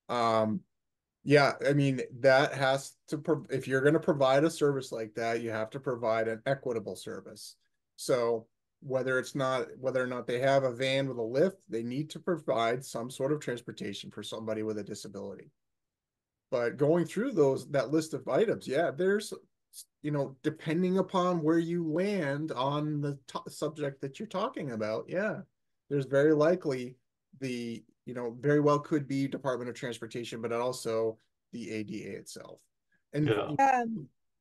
Yeah, I mean, that has to, if you're going to provide a service like that, you have to provide an equitable service. So whether or not they have a van with a lift, they need to provide some sort of transportation for somebody with a disability. But going through that list of items, yeah, there's, depending upon where you land on the subject that you're talking about, yeah, there's very likely very well could be Department of Transportation, but also the ADA itself. And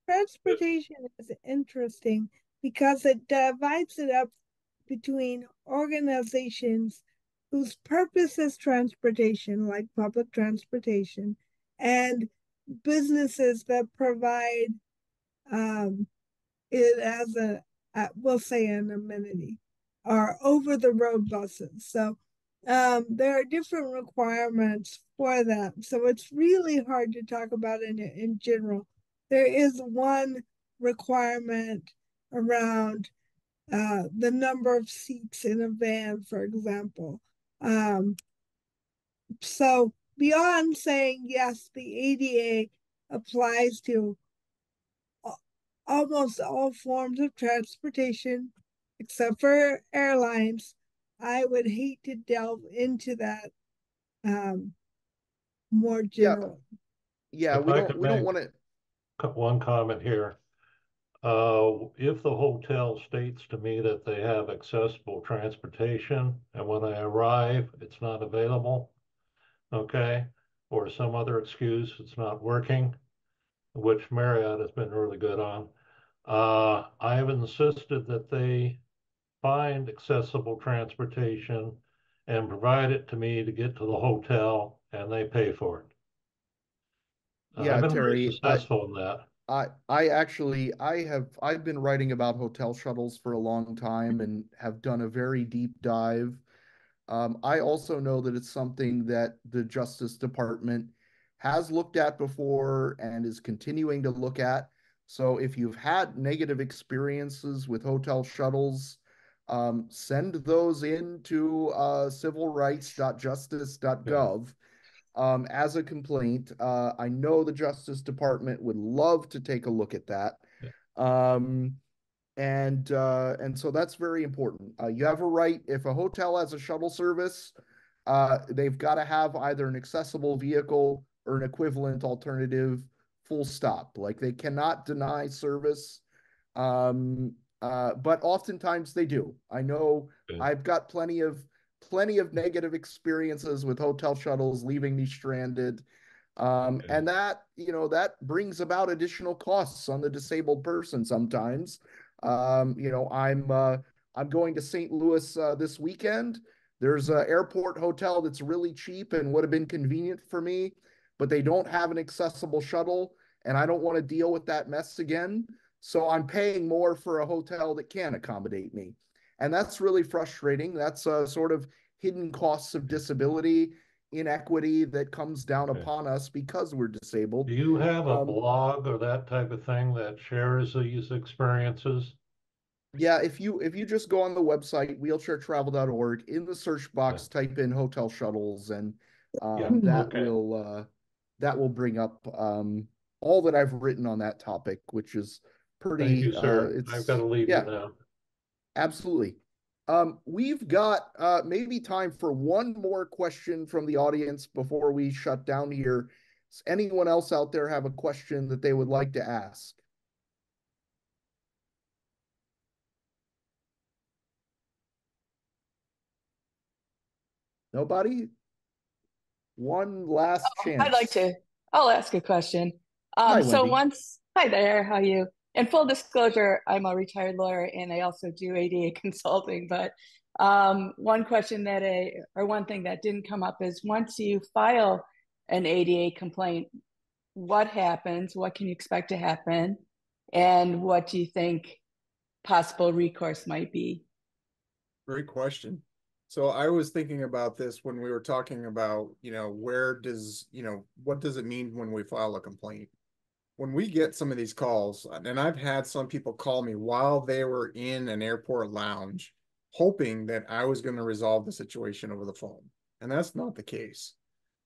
transportation is interesting because it divides it up between organizations whose purpose is transportation, like public transportation, and businesses that provide it as we'll say an amenity, or over the road buses. So there are different requirements for that. So it's really hard to talk about it in general. There is one requirement around the number of seats in a van, for example. So beyond saying, yes, the ADA applies to almost all forms of transportation, except for airlines, I would hate to delve into that more Yeah, generally. yeah, If I could we don't make want to. one comment here. If the hotel states to me that they have accessible transportation and when I arrive, it's not available, okay, or some other excuse, it's not working, which Marriott has been really good on. I have insisted that they find accessible transportation and provide it to me to get to the hotel, and they pay for it. I've Yeah, been very Terry, successful in that. I've been writing about hotel shuttles for a long time and have done a very deep dive. I also know that it's something that the Justice Department has looked at before and is continuing to look at. So if you've had negative experiences with hotel shuttles, send those in to Yeah, civilrights.justice.gov as a complaint. I know the Justice Department would love to take a look at that. yeah, Um, and so that's very important. You have a right if a hotel has a shuttle service, they've got to have either an accessible vehicle or an equivalent alternative. Full stop. Like they cannot deny service, but oftentimes they do. I know good, I've got plenty of negative experiences with hotel shuttles leaving me stranded. good, And that, that brings about additional costs on the disabled person sometimes. I'm going to St. Louis this weekend. There's an airport hotel that's really cheap and would have been convenient for me, but they don't have an accessible shuttle, and I don't want to deal with that mess again. So I'm paying more for a hotel that can accommodate me. And that's really frustrating. That's a sort of hidden costs of disability inequity that comes down good. upon us because we're disabled. Do you have a Um, blog or that type of thing that shares these experiences? yeah, if you just go on the website wheelchairtravel.org, in the search Yeah, box type in hotel shuttles, and yeah, okay. that will bring up all that I've written on that topic, which is Thank you, pretty sir. I've got it's to leave you yeah, now. absolutely. We've got maybe time for one more question from the audience before we shut down here. Does anyone else out there have a question that they would like to ask? Nobody? One last I'd like chance. to, I'll ask a question. Hi, So Wendy. once, hi there, how are you? In full disclosure, I'm a retired lawyer and I also do ADA consulting. But one question or one thing that didn't come up is once you file an ADA complaint, what happens? What can you expect to happen? And what do you think possible recourse might be? Great question. So I was thinking about this when we were talking about, what does it mean when we file a complaint? When we get some of these calls, and I've had some people call me while they were in an airport lounge, hoping that I was going to resolve the situation over the phone. And that's not the case.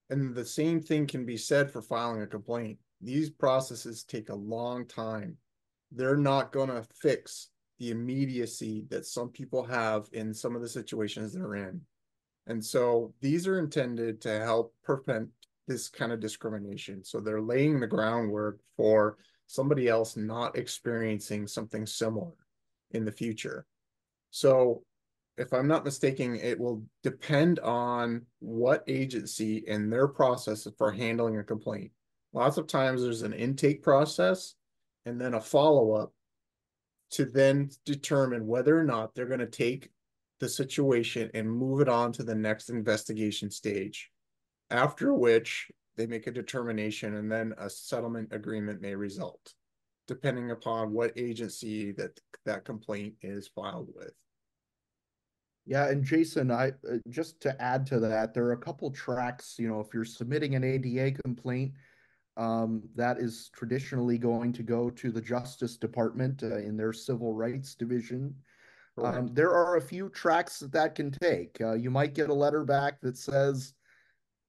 And the same thing can be said for filing a complaint. These processes take a long time. They're not going to fix the immediacy that some people have in some of the situations they're in. And so these are intended to help prevent this kind of discrimination. So they're laying the groundwork for somebody else not experiencing something similar in the future. So if I'm not mistaken, it will depend on what agency and their process for handling a complaint. Lots of times there's an intake process and then a follow-up to then determine whether or not they're going to take the situation and move it on to the next investigation stage, after which they make a determination and then a settlement agreement may result. depending upon what agency that complaint is filed with. Yeah, and Jason, I just to add to that, there are a couple tracks, if you're submitting an ADA complaint, that is traditionally going to go to the Justice Department in their Civil Rights Division. There are a few tracks that can take. You might get a letter back that says,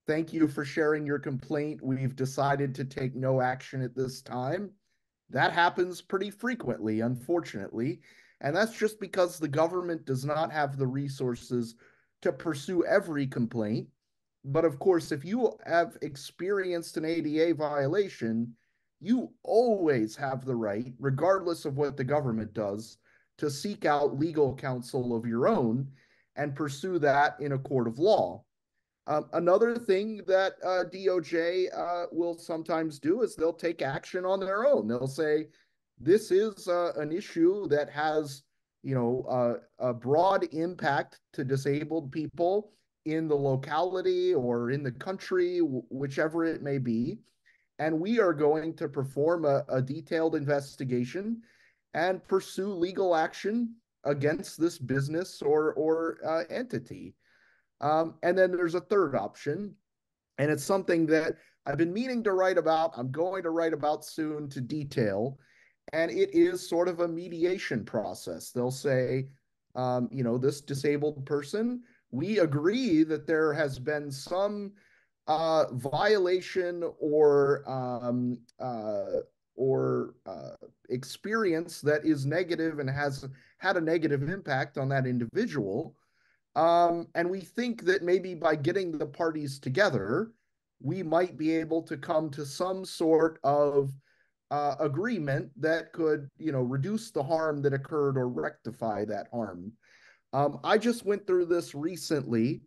"Thank you for sharing your complaint. We've decided to take no action at this time." That happens pretty frequently, unfortunately. And that's just because the government does not have the resources to pursue every complaint. But of course, if you have experienced an ADA violation, you always have the right, regardless of what the government does, to seek out legal counsel of your own and pursue that in a court of law. Another thing that DOJ will sometimes do is they'll take action on their own. They'll say, this is an issue that has, a broad impact to disabled people in the locality or in the country, whichever it may be. And we are going to perform a detailed investigation and pursue legal action against this business or entity. And then there's a third option, and it's something that I've been meaning to write about. I'm going to write about soon to detail, and it is sort of a mediation process. They'll say, this disabled person, we agree that there has been some violation or experience that is negative and has had a negative impact on that individual. And we think that maybe by getting the parties together, we might be able to come to some sort of agreement that could, reduce the harm that occurred or rectify that harm. I just went through this recently.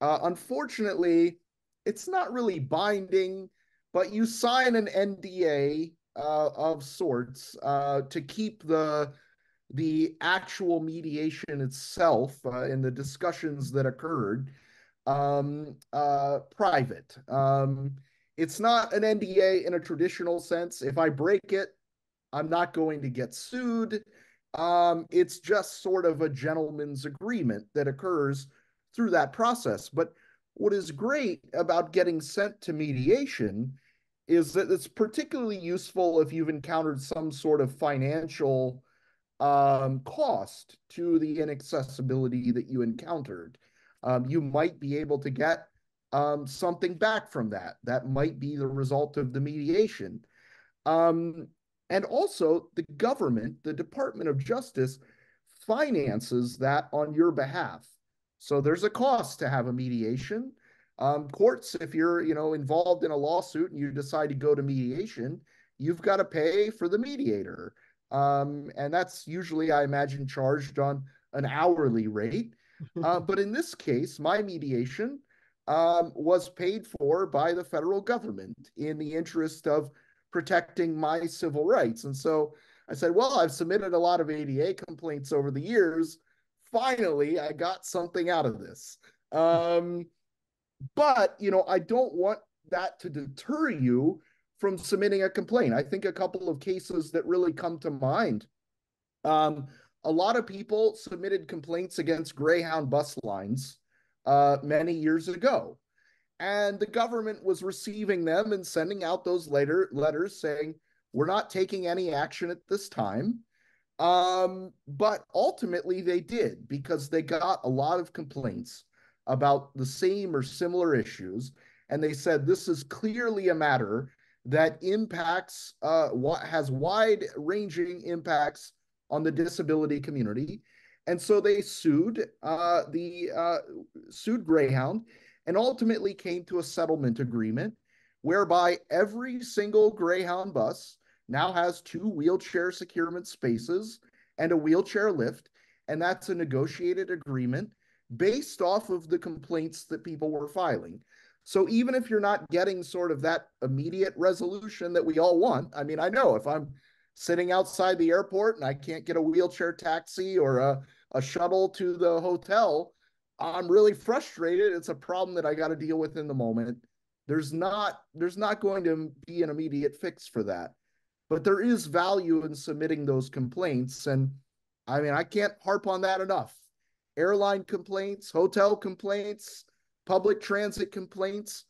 Unfortunately, it's not really binding, but you sign an NDA of sorts to keep the actual mediation itself and the discussions that occurred private. It's not an NDA in a traditional sense. If I break it, I'm not going to get sued. It's just sort of a gentleman's agreement that occurs through that process. But what is great about getting sent to mediation is that it's particularly useful if you've encountered some sort of financial cost to the inaccessibility that you encountered. You might be able to get something back from that. That might be the result of the mediation. And also, the government, the Department of Justice, finances that on your behalf. So there's a cost to have a mediation. Courts, if you're involved in a lawsuit and you decide to go to mediation, you've got to pay for the mediator. And that's usually, I imagine, charged on an hourly rate. But in this case, my mediation was paid for by the federal government in the interest of protecting my civil rights. And so I said, well, I've submitted a lot of ADA complaints over the years. Finally, I got something out of this. But, I don't want that to deter you from submitting a complaint. I think a couple of cases that really come to mind. A lot of people submitted complaints against Greyhound bus lines many years ago. And the government was receiving them and sending out those letters saying, we're not taking any action at this time. But ultimately they did, because they got a lot of complaints about the same or similar issues. And they said, this is clearly a matter that impacts, what has wide-ranging impacts on the disability community. And so they sued Greyhound, and ultimately came to a settlement agreement whereby every single Greyhound bus now has 2 wheelchair securement spaces and a wheelchair lift. And that's a negotiated agreement based off of the complaints that people were filing. So even if you're not getting sort of that immediate resolution that we all want, I mean, I know if I'm sitting outside the airport and I can't get a wheelchair taxi or a shuttle to the hotel, I'm really frustrated. It's a problem that I got to deal with in the moment. There's not going to be an immediate fix for that. but there is value in submitting those complaints. And I mean, I can't harp on that enough. Airline complaints, hotel complaints, public transit complaints,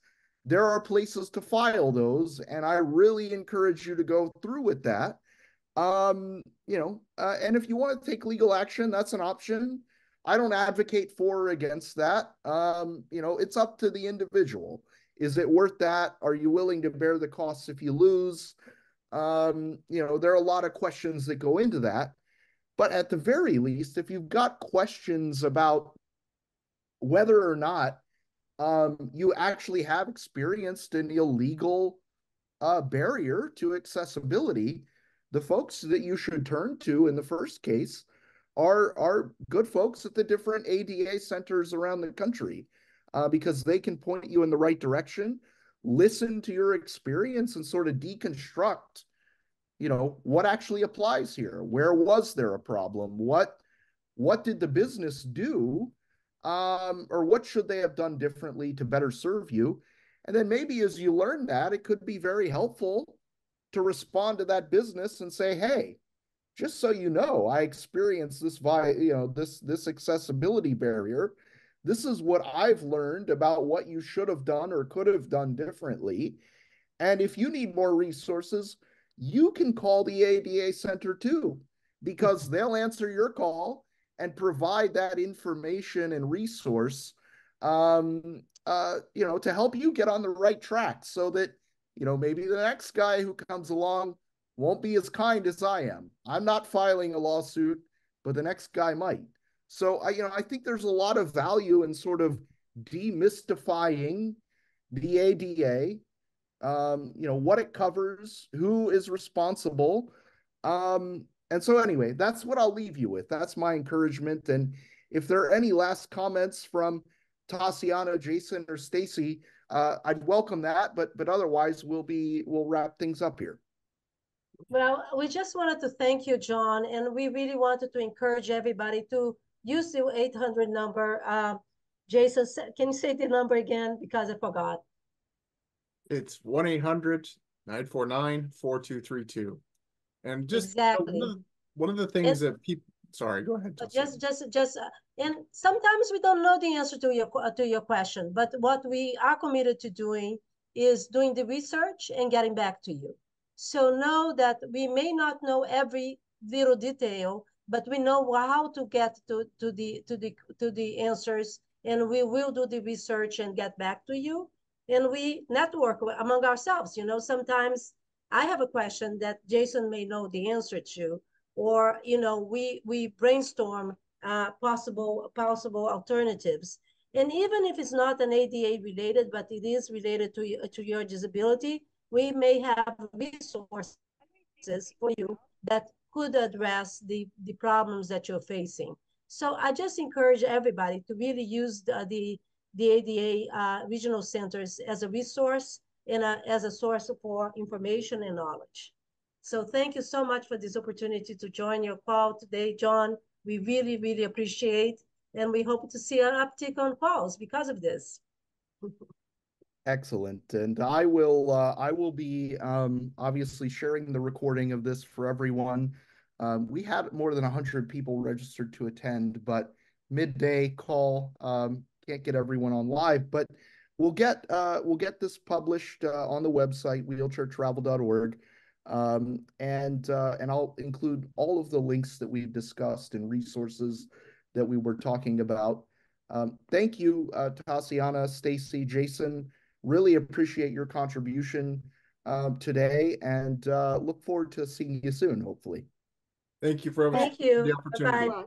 there are places to file those. And I really encourage you to go through with that. And if you want to take legal action, that's an option. I don't advocate for or against that. It's up to the individual. Is it worth that? Are you willing to bear the costs if you lose? There are a lot of questions that go into that. But at the very least, if you've got questions about whether or not you actually have experienced an illegal barrier to accessibility, the folks that you should turn to in the first case are good folks at the different ADA centers around the country, because they can point you in the right direction, listen to your experience, and sort of deconstruct, what actually applies here. Where was there a problem? What did the business do? Or what should they have done differently to better serve you? And then maybe as you learn that, it could be very helpful to respond to that business and say, hey, just so you know, I experienced this accessibility barrier. This is what I've learned about what you should have done or could have done differently. And if you need more resources, you can call the ADA Center too, because they'll answer your call and provide that information and resource, to help you get on the right track, so that, maybe the next guy who comes along won't be as kind as I am. I'm not filing a lawsuit, but the next guy might. So I think there's a lot of value in sort of demystifying the ADA, what it covers, who is responsible. And so anyway, that's what I'll leave you with. That's my encouragement. And if there are any last comments from Taciana, Jason, or Stacy, I'd welcome that. But otherwise, we'll wrap things up here. Well, we just wanted to thank you, John, and we really wanted to encourage everybody to use the 800 number. Jason, can you say the number again? Because I forgot. It's 1-800-949-4232. And just exactly. One of the things that people, sorry, go ahead. And sometimes we don't know the answer to your question, but what we are committed to doing is doing the research and getting back to you. So know that we may not know every little detail, but we know how to get to the answers, and we will do the research and get back to you. And we network among ourselves. Sometimes I have a question that Jason may know the answer to, or we brainstorm possible alternatives. And even if it's not an ADA related, but it is related to your disability, we may have resources for you that could address the problems that you're facing. So I just encourage everybody to really use the ADA regional centers as a resource and as a source for information and knowledge. So thank you so much for this opportunity to join your call today, John. We really, really appreciate, and we hope to see an uptick on calls because of this. Excellent. And I will be obviously sharing the recording of this for everyone. We had more than 100 people registered to attend, but midday call, can't get everyone on live, but we'll get this published on the website, wheelchairtravel.org. And I'll include all of the links that we've discussed and resources that we were talking about. Thank you, Taciana, Stacy, Jason. Really appreciate your contribution today, and look forward to seeing you soon, hopefully. Thank you for Thank you. the opportunity. Bye-bye.